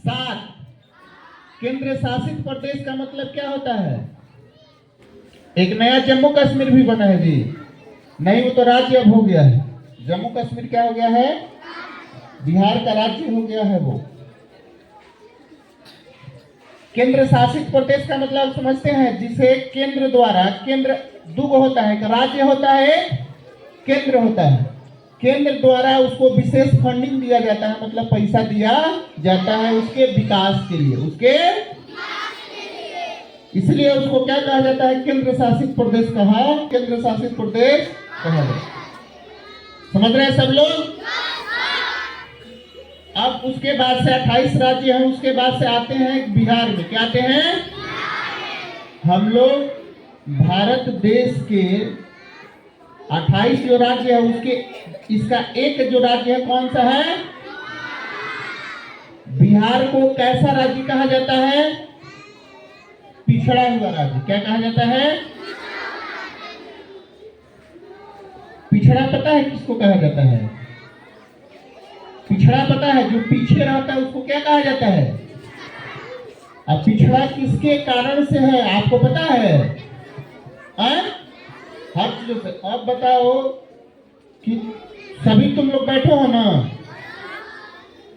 7। केंद्र शासित प्रदेश का मतलब क्या होता है? एक नया जम्मू कश्मीर भी बना है जी। नहीं, वो तो राज्य अब हो गया है। जम्मू कश्मीर क्या हो गया है? बिहार का राज्य हो गया है वो। केंद्र शासित प्रदेश का मतलब समझते हैं, जिसे केंद्र द्वारा, केंद्र दो होता है, राज्य होता है, केंद्र होता है। केंद्र द्वारा उसको विशेष फंडिंग दिया जाता है, मतलब पैसा दिया जाता है उसके विकास के लिए, उसके इसलिए उसको क्या कहा जाता है? केंद्र शासित प्रदेश कहा, केंद्र शासित प्रदेश कहा जाता है। समझ रहे हैं सब लोग? अब उसके बाद से 28 राज्य हैं, उसके बाद से आते हैं बिहार में। क्या आते हैं? हम लोग भारत देश के 28 जो राज्य है उसके, इसका एक जो राज्य है कौन सा है? बिहार को कैसा राज्य कहा जाता है? पिछड़ा हुआ राज्य। क्या कहा जाता है? पिछड़ा पता है किसको कहा जाता है? पिछड़ा पता है? जो पीछे रहता है उसको क्या कहा जाता है? अब पिछड़ा किसके कारण से है आपको पता है? हर चीजों से। अब बताओ कि सभी तुम लोग बैठो हो ना,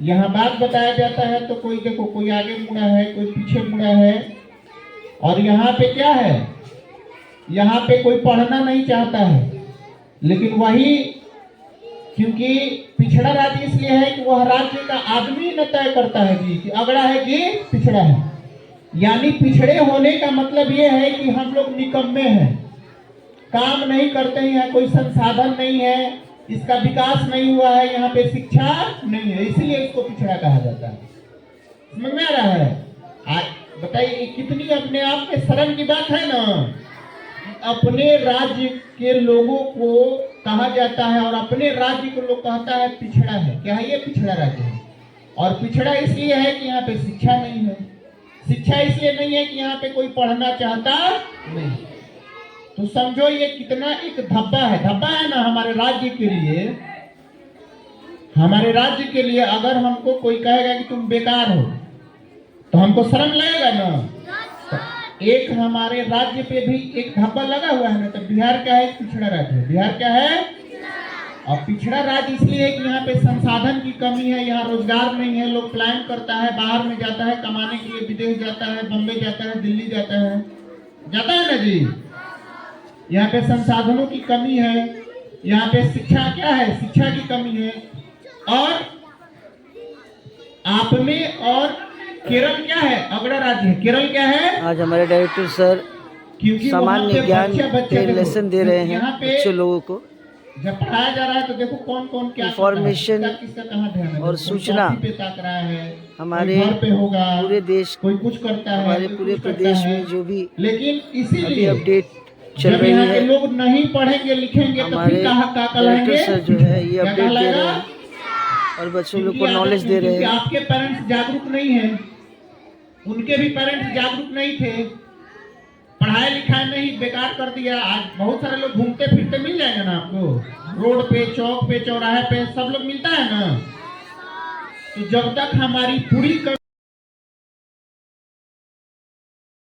यहाँ बात बताया जाता है तो कोई देखो, कोई आगे मुड़ा है, कोई पीछे मुड़ा है। और यहाँ पे क्या है? यहाँ पे कोई पढ़ना नहीं चाहता है, लेकिन वही, क्योंकि पिछड़ा राज्य इसलिए है कि वह राज्य का आदमी न तय करता है कि अगड़ा है कि पिछड़ा है। यानी पिछड़े होने का मतलब यह है कि हम लोग निकम्मे हैं, काम नहीं करते हैं, कोई संसाधन नहीं है, इसका विकास नहीं हुआ है, यहाँ पे शिक्षा नहीं है, इसीलिए इसको पिछड़ा कहा जाता है। समझ में आ रहा है? बताइए कितनी अपने आप के शर्म की बात है ना। अपने राज्य के लोगों को कहा जाता है और अपने राज्य को लोग कहता है पिछड़ा है। क्या है ये? पिछड़ा राज्य है। और पिछड़ा इसलिए है कि यहाँ पे शिक्षा नहीं है। शिक्षा इसलिए नहीं है कि यहाँ पे कोई पढ़ना चाहता नहीं। तो समझो ये कितना एक धब्बा है। धब्बा है ना हमारे राज्य के लिए। हमारे राज्य के लिए अगर हमको कोई कहेगा कि तुम बेकार हो तो हमको शर्म लगेगा ना। एक हमारे राज्य पे भी एक धब्बा लगा हुआ है ना। तो बिहार क्या है? पिछड़ा राज्य है। बिहार क्या है? और पिछड़ा राज्य इसलिए है कि यहाँ पे संसाधन की कमी है, यहाँ रोजगार नहीं है। लोग प्लान करता है, बाहर में जाता है कमाने के लिए, विदेश जाता है, बम्बई जाता है, दिल्ली जाता है ना जी। यहाँ पे संसाधनों की कमी है, यहाँ पे शिक्षा क्या है? शिक्षा की कमी है। और आप में और केरल क्या है? अगड़ा राज्य है। केरल क्या है? आज हमारे डायरेक्टर सर सामान्य ज्ञान पे लेसन दे रहे हैं बच्चे लोगों को। जब पढ़ाया जा रहा है तो देखो कौन कौन क्या इंफॉर्मेशन किसका कहाँ ध्यान है। और सूचना पे ताक रहा है, हमारे घर पे होगा, पूरे देश, कोई कुछ करता है, हमारे पूरे प्रदेश में जो भी लेकिन इसीलिए अपडेट चल रही यहाँ के है, लोग नहीं पढ़ेंगे लिखेंगे तो फिर कहाँ डायरेक्टर सर जो है ये अपडेट दे रहे हैं और बच्चों लोग को नॉलेज दे रहे हैं। आपके पेरेंट्स जागरूक नहीं है, उनके भी पेरेंट्स जागरूक नहीं थे, पढ़ाई लिखाई नहीं, बेकार कर दिया। आज बहुत सारे लोग घूमते फिरते मिल जाएगा ना आपको, रोड पे, चौक पे, चौराहे पे सब लोग मिलता है ना। तो जब तक हमारी पूरी